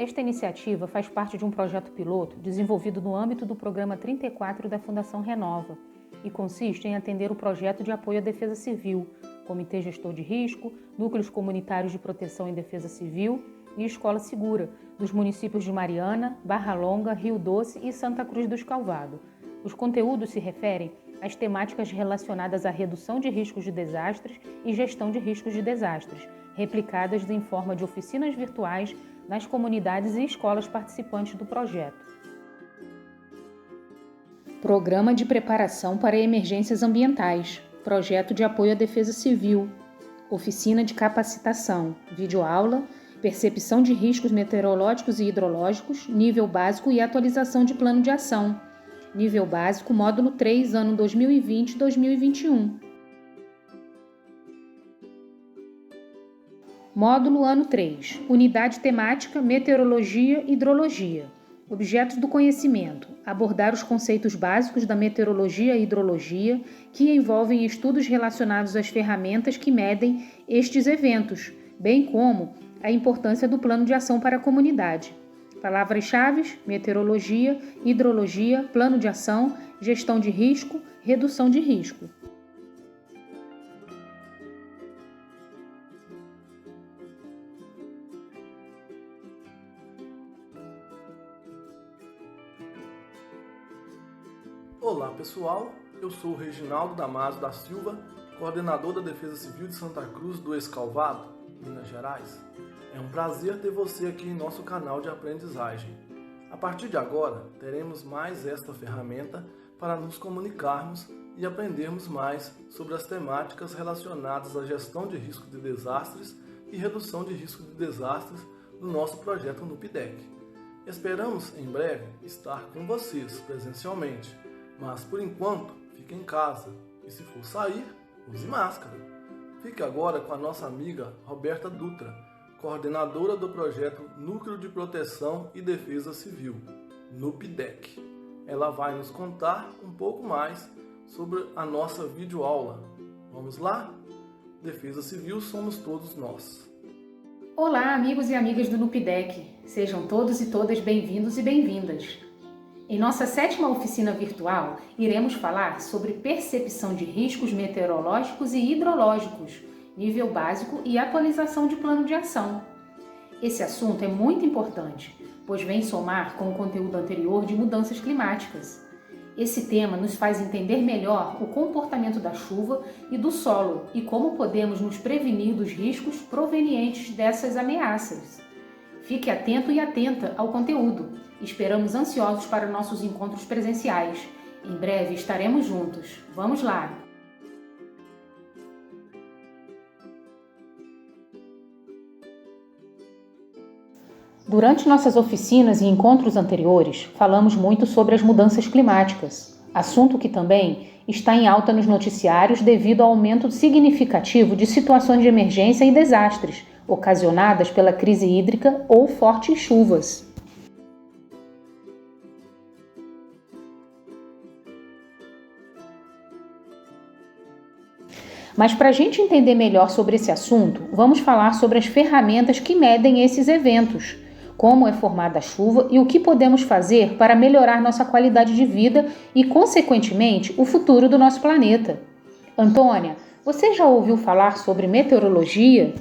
Esta iniciativa faz parte de um projeto piloto desenvolvido no âmbito do Programa 34 da Fundação Renova e consiste em atender o projeto de apoio à defesa civil, Comitê Gestor de Risco, Núcleos Comunitários de Proteção e Defesa Civil e Escola Segura, dos municípios de Mariana, Barra Longa, Rio Doce e Santa Cruz dos Calvados. Os conteúdos se referem às temáticas relacionadas à redução de riscos de desastres e gestão de riscos de desastres, replicadas em forma de oficinas virtuais nas comunidades e escolas participantes do projeto. Programa de Preparação para Emergências Ambientais, Projeto de Apoio à Defesa Civil, Oficina de Capacitação, Videoaula, Percepção de Riscos Meteorológicos e Hidrológicos, Nível Básico e Atualização de Plano de Ação, Nível Básico, Módulo 3, ano 2020-2021. Módulo Ano 3, Unidade Temática Meteorologia e Hidrologia. Objetos do conhecimento: abordar os conceitos básicos da meteorologia e hidrologia, que envolvem estudos relacionados às ferramentas que medem estes eventos, bem como a importância do plano de ação para a comunidade. Palavras-chave: meteorologia, hidrologia, plano de ação, gestão de risco, redução de risco. Olá pessoal, eu sou o Reginaldo Damaso da Silva, coordenador da Defesa Civil de Santa Cruz do Escalvado, Minas Gerais. É um prazer ter você aqui em nosso canal de aprendizagem. A partir de agora, teremos mais esta ferramenta para nos comunicarmos e aprendermos mais sobre as temáticas relacionadas à gestão de risco de desastres e redução de risco de desastres no nosso projeto NUPIDEC. Esperamos em breve estar com vocês presencialmente, mas por enquanto fique em casa e se for sair, use máscara. Fique agora com a nossa amiga Roberta Dutra, coordenadora do projeto Núcleo de Proteção e Defesa Civil, NUPIDEC. Ela vai nos contar um pouco mais sobre a nossa videoaula. Vamos lá? Defesa Civil somos todos nós. Olá, amigos e amigas do NUPIDEC. Sejam todos e todas bem-vindos e bem-vindas. Em nossa 7ª oficina virtual, iremos falar sobre percepção de riscos meteorológicos e hidrológicos, nível básico e atualização de plano de ação. Esse assunto é muito importante, pois vem somar com o conteúdo anterior de mudanças climáticas. Esse tema nos faz entender melhor o comportamento da chuva e do solo e como podemos nos prevenir dos riscos provenientes dessas ameaças. Fique atento e atenta ao conteúdo. Esperamos ansiosos para nossos encontros presenciais. Em breve estaremos juntos. Vamos lá! Durante nossas oficinas e encontros anteriores, falamos muito sobre as mudanças climáticas, assunto que também está em alta nos noticiários devido ao aumento significativo de situações de emergência e desastres, ocasionadas pela crise hídrica ou fortes chuvas. Mas para a gente entender melhor sobre esse assunto, vamos falar sobre as ferramentas que medem esses eventos, como é formada a chuva e o que podemos fazer para melhorar nossa qualidade de vida e, consequentemente, o futuro do nosso planeta. Antônia, você já ouviu falar sobre meteorologia?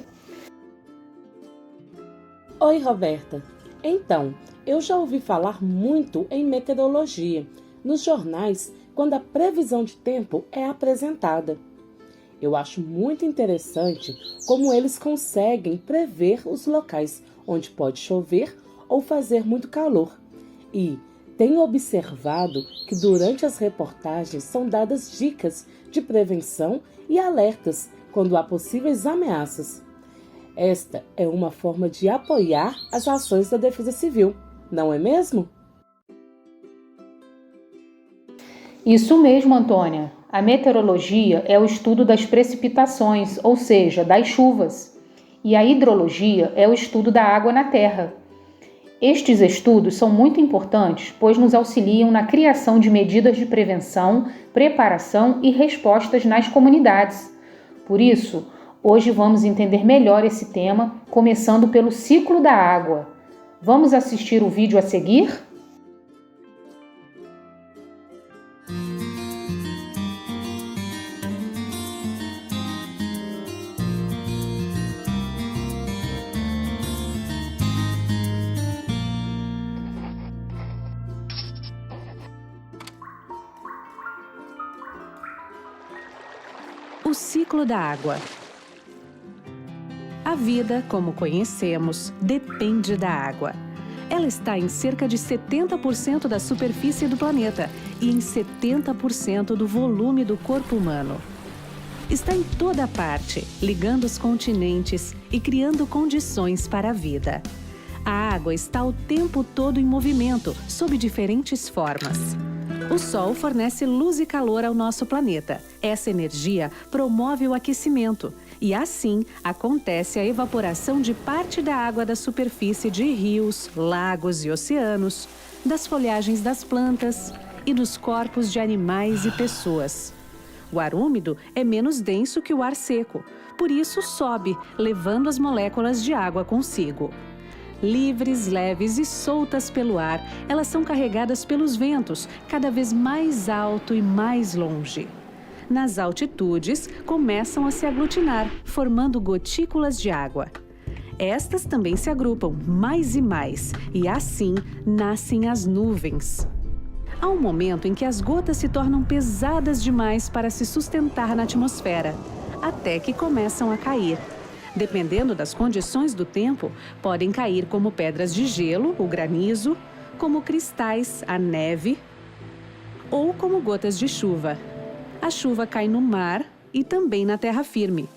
Oi, Roberta. Então, eu já ouvi falar muito em meteorologia, nos jornais, quando a previsão de tempo é apresentada. Eu acho muito interessante como eles conseguem prever os locais onde pode chover ou fazer muito calor. E tenho observado que durante as reportagens são dadas dicas de prevenção e alertas quando há possíveis ameaças. Esta é uma forma de apoiar as ações da Defesa Civil, não é mesmo? Isso mesmo, Antônia. A meteorologia é o estudo das precipitações, ou seja, das chuvas, e a hidrologia é o estudo da água na terra. Estes estudos são muito importantes, pois nos auxiliam na criação de medidas de prevenção, preparação e respostas nas comunidades. Por isso, hoje vamos entender melhor esse tema, começando pelo ciclo da água. Vamos assistir o vídeo a seguir? O ciclo da água. A vida, como conhecemos, depende da água. Ela está em cerca de 70% da superfície do planeta e em 70% do volume do corpo humano. Está em toda parte, ligando os continentes e criando condições para a vida. A água está o tempo todo em movimento, sob diferentes formas. O Sol fornece luz e calor ao nosso planeta. Essa energia promove o aquecimento e, assim, acontece a evaporação de parte da água da superfície de rios, lagos e oceanos, das folhagens das plantas e dos corpos de animais e pessoas. O ar úmido é menos denso que o ar seco, por isso sobe, levando as moléculas de água consigo. Livres, leves e soltas pelo ar, elas são carregadas pelos ventos, cada vez mais alto e mais longe. Nas altitudes, começam a se aglutinar, formando gotículas de água. Estas também se agrupam mais e mais, e assim nascem as nuvens. Há um momento em que as gotas se tornam pesadas demais para se sustentar na atmosfera, até que começam a cair. Dependendo das condições do tempo, podem cair como pedras de gelo, o granizo, como cristais, a neve, ou como gotas de chuva. A chuva cai no mar e também na terra firme.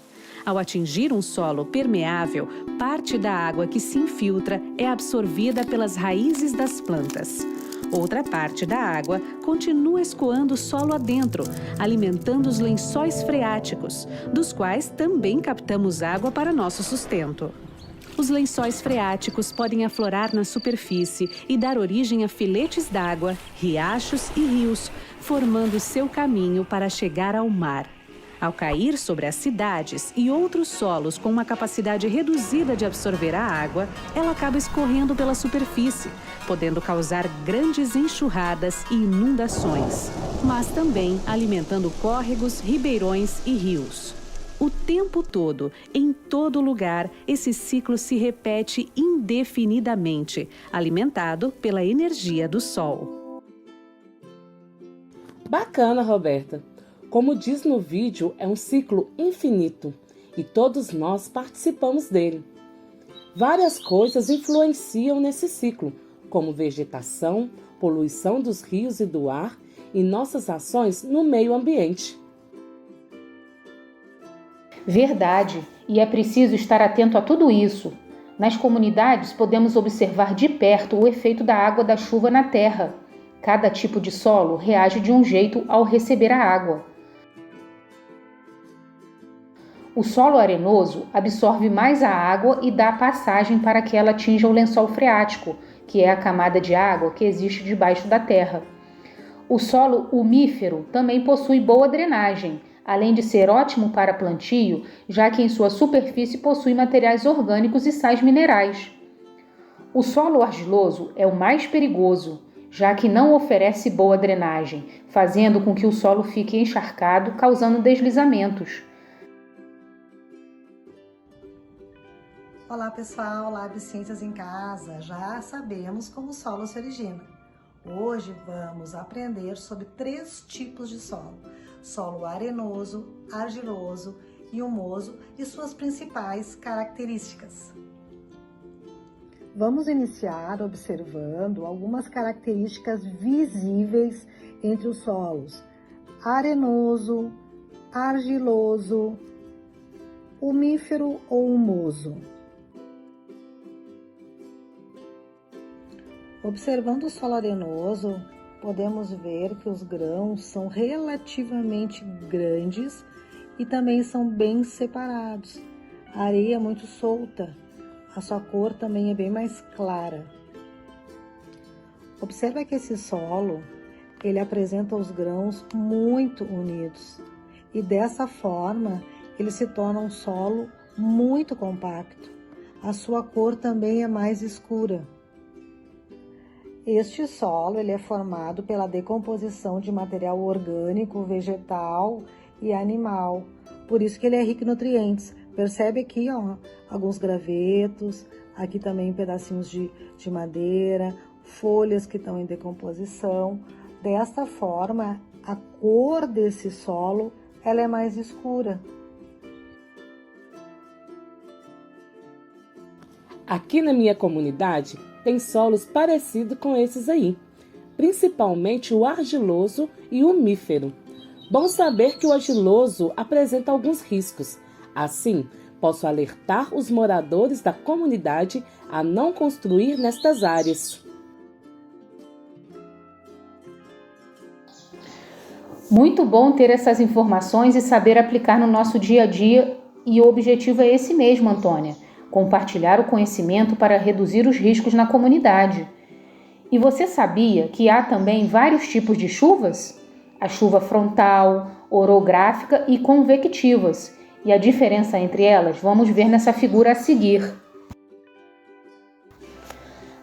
Ao atingir um solo permeável, parte da água que se infiltra é absorvida pelas raízes das plantas. Outra parte da água continua escoando o solo adentro, alimentando os lençóis freáticos, dos quais também captamos água para nosso sustento. Os lençóis freáticos podem aflorar na superfície e dar origem a filetes d'água, riachos e rios, formando seu caminho para chegar ao mar. Ao cair sobre as cidades e outros solos com uma capacidade reduzida de absorver a água, ela acaba escorrendo pela superfície, podendo causar grandes enxurradas e inundações, mas também alimentando córregos, ribeirões e rios. O tempo todo, em todo lugar, esse ciclo se repete indefinidamente, alimentado pela energia do Sol. Bacana, Roberta! Como diz no vídeo, é um ciclo infinito e todos nós participamos dele. Várias coisas influenciam nesse ciclo, como vegetação, poluição dos rios e do ar e nossas ações no meio ambiente. Verdade, e é preciso estar atento a tudo isso. Nas comunidades, podemos observar de perto o efeito da água da chuva na terra. Cada tipo de solo reage de um jeito ao receber a água. O solo arenoso absorve mais a água e dá passagem para que ela atinja o lençol freático, que é a camada de água que existe debaixo da terra. O solo umífero também possui boa drenagem, além de ser ótimo para plantio, já que em sua superfície possui materiais orgânicos e sais minerais. O solo argiloso é o mais perigoso, já que não oferece boa drenagem, fazendo com que o solo fique encharcado, causando deslizamentos. Olá pessoal, Lab Ciências em Casa. Já sabemos como o solo se origina. Hoje vamos aprender sobre 3 tipos de solo: solo arenoso, argiloso e humoso e suas principais características. Vamos iniciar observando algumas características visíveis entre os solos arenoso, argiloso, umífero ou humoso. Observando o solo arenoso, podemos ver que os grãos são relativamente grandes e também são bem separados. A areia é muito solta, a sua cor também é bem mais clara. Observa que esse solo, ele apresenta os grãos muito unidos e dessa forma ele se torna um solo muito compacto. A sua cor também é mais escura. Este solo ele é formado pela decomposição de material orgânico, vegetal e animal. Por isso que ele é rico em nutrientes. Percebe aqui, ó, alguns gravetos, aqui também pedacinhos de madeira, folhas que estão em decomposição. Desta forma, a cor desse solo ela é mais escura. Aqui na minha comunidade tem solos parecidos com esses aí, principalmente o argiloso e o umífero. Bom saber que o argiloso apresenta alguns riscos. Assim, posso alertar os moradores da comunidade a não construir nestas áreas. Muito bom ter essas informações e saber aplicar no nosso dia a dia, e o objetivo é esse mesmo, Antônia: compartilhar o conhecimento para reduzir os riscos na comunidade. E você sabia que há também vários tipos de chuvas? A chuva frontal, orográfica e convectivas. E a diferença entre elas vamos ver nessa figura a seguir.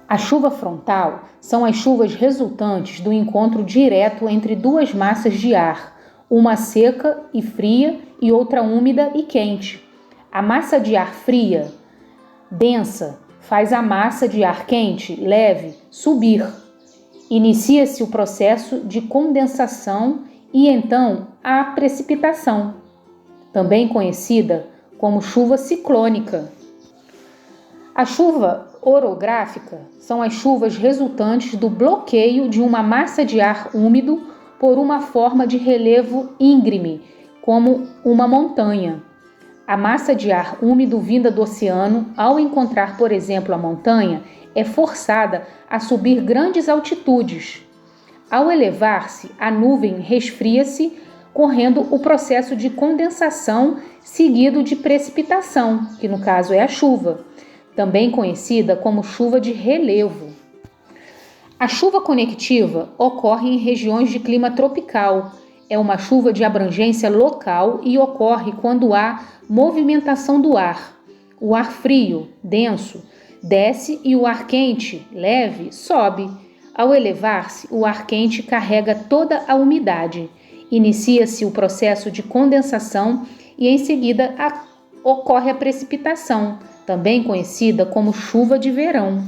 A chuva frontal são as chuvas resultantes do encontro direto entre duas massas de ar, uma seca e fria e outra úmida e quente. A massa de ar fria, densa, faz a massa de ar quente, leve, subir. Inicia-se o processo de condensação e então a precipitação, também conhecida como chuva ciclônica. A chuva orográfica são as chuvas resultantes do bloqueio de uma massa de ar úmido por uma forma de relevo íngreme, como uma montanha. A massa de ar úmido vinda do oceano, ao encontrar, por exemplo, a montanha, é forçada a subir grandes altitudes. Ao elevar-se, a nuvem resfria-se, correndo o processo de condensação seguido de precipitação, que no caso é a chuva, também conhecida como chuva de relevo. A chuva conectiva ocorre em regiões de clima tropical. É uma chuva de abrangência local e ocorre quando há movimentação do ar. O ar frio, denso, desce e o ar quente, leve, sobe. Ao elevar-se, o ar quente carrega toda a umidade. Inicia-se o processo de condensação e em seguida ocorre a precipitação, também conhecida como chuva de verão.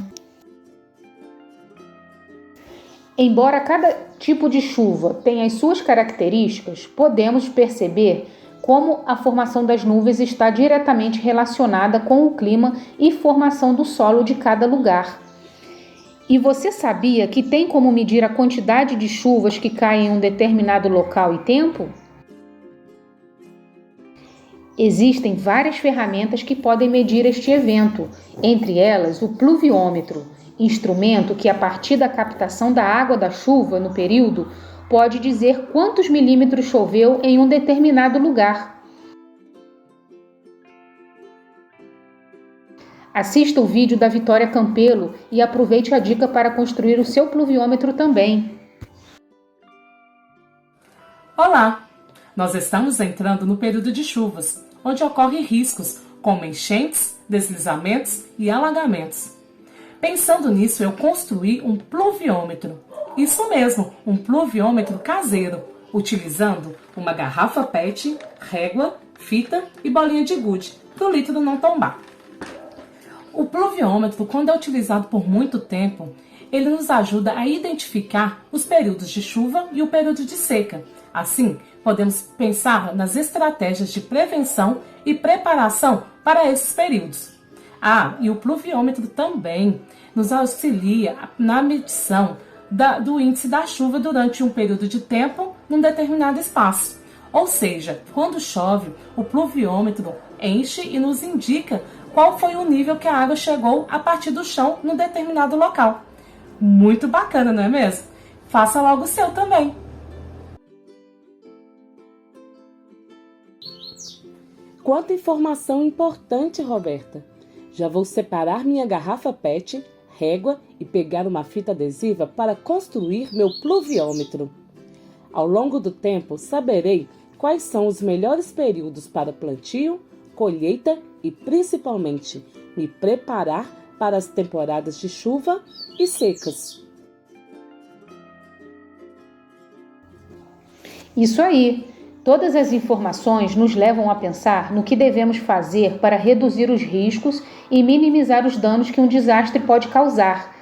Embora cada tipo de chuva tenha as suas características, podemos perceber como a formação das nuvens está diretamente relacionada com o clima e formação do solo de cada lugar. E você sabia que tem como medir a quantidade de chuvas que caem em um determinado local e tempo? Existem várias ferramentas que podem medir este evento, entre elas o pluviômetro, instrumento que, a partir da captação da água da chuva no período, pode dizer quantos milímetros choveu em um determinado lugar. Assista o vídeo da Vitória Campelo e aproveite a dica para construir o seu pluviômetro também. Olá! Nós estamos entrando no período de chuvas, onde ocorrem riscos como enchentes, deslizamentos e alagamentos. Pensando nisso, eu construí um pluviômetro. Isso mesmo, um pluviômetro caseiro, utilizando uma garrafa PET, régua, fita e bolinha de gude, para o litro não tombar. O pluviômetro, quando é utilizado por muito tempo, ele nos ajuda a identificar os períodos de chuva e o período de seca. Assim, podemos pensar nas estratégias de prevenção e preparação para esses períodos. E o pluviômetro também nos auxilia na medição do índice da chuva durante um período de tempo num determinado espaço. Ou seja, quando chove, o pluviômetro enche e nos indica qual foi o nível que a água chegou a partir do chão num determinado local. Muito bacana, não é mesmo? Faça logo o seu também! Quanta informação importante, Roberta! Já vou separar minha garrafa PET, régua e pegar uma fita adesiva para construir meu pluviômetro. Ao longo do tempo, saberei quais são os melhores períodos para plantio, colheita e, principalmente, me preparar para as temporadas de chuva e secas. Isso aí! Todas as informações nos levam a pensar no que devemos fazer para reduzir os riscos e minimizar os danos que um desastre pode causar,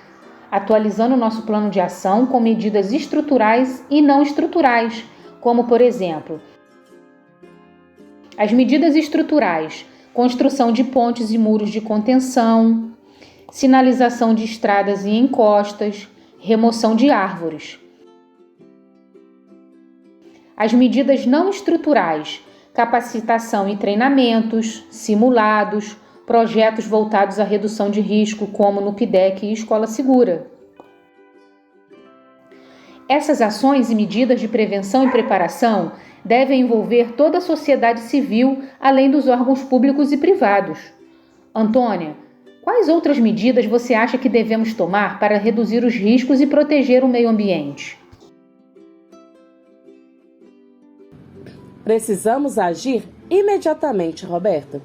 atualizando nosso plano de ação com medidas estruturais e não estruturais, como, por exemplo, as medidas estruturais: construção de pontes e muros de contenção, sinalização de estradas e encostas, remoção de árvores. As medidas não estruturais: capacitação e treinamentos, simulados, projetos voltados à redução de risco, como no PIDEC e Escola Segura. Essas ações e medidas de prevenção e preparação devem envolver toda a sociedade civil, além dos órgãos públicos e privados. Antônia, quais outras medidas você acha que devemos tomar para reduzir os riscos e proteger o meio ambiente? Precisamos agir imediatamente, Roberta,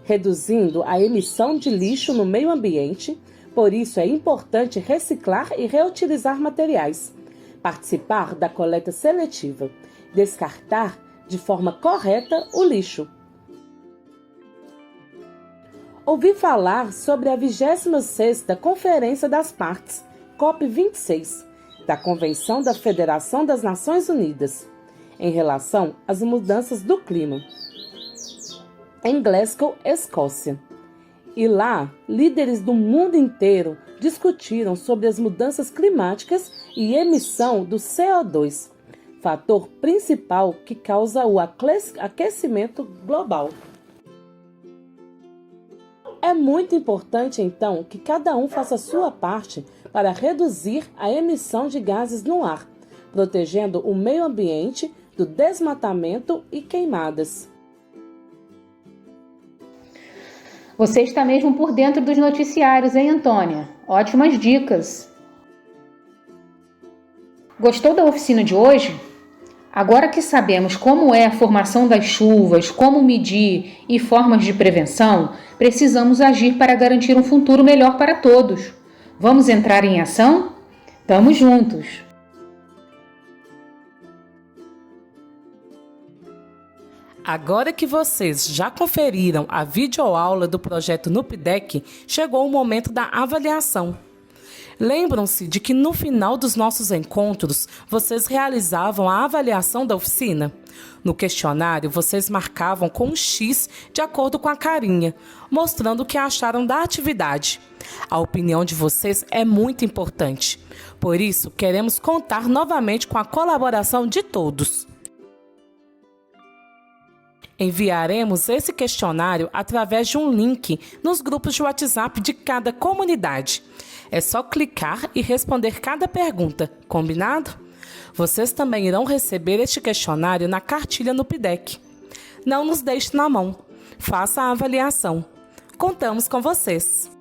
reduzindo a emissão de lixo no meio ambiente. Por isso é importante reciclar e reutilizar materiais, participar da coleta seletiva, descartar de forma correta o lixo. Ouvi falar sobre a 26ª Conferência das Partes, COP26, da Convenção da Federação das Nações Unidas, em relação às mudanças do clima, em Glasgow, Escócia. E lá, líderes do mundo inteiro discutiram sobre as mudanças climáticas e emissão do CO2, fator principal que causa o aquecimento global. É muito importante, então, que cada um faça a sua parte para reduzir a emissão de gases no ar, protegendo o meio ambiente do desmatamento e queimadas. Você está mesmo por dentro dos noticiários, hein, Antônia? Ótimas dicas! Gostou da oficina de hoje? Agora que sabemos como é a formação das chuvas, como medir e formas de prevenção, precisamos agir para garantir um futuro melhor para todos. Vamos entrar em ação? Tamo juntos! Agora que vocês já conferiram a videoaula do projeto NUPIDEC, chegou o momento da avaliação. Lembram-se de que no final dos nossos encontros, vocês realizavam a avaliação da oficina? No questionário, vocês marcavam com um X de acordo com a carinha, mostrando o que acharam da atividade. A opinião de vocês é muito importante. Por isso, queremos contar novamente com a colaboração de todos. Enviaremos esse questionário através de um link nos grupos de WhatsApp de cada comunidade. É só clicar e responder cada pergunta, combinado? Vocês também irão receber este questionário na cartilha no PIDEC. Não nos deixe na mão. Faça a avaliação. Contamos com vocês!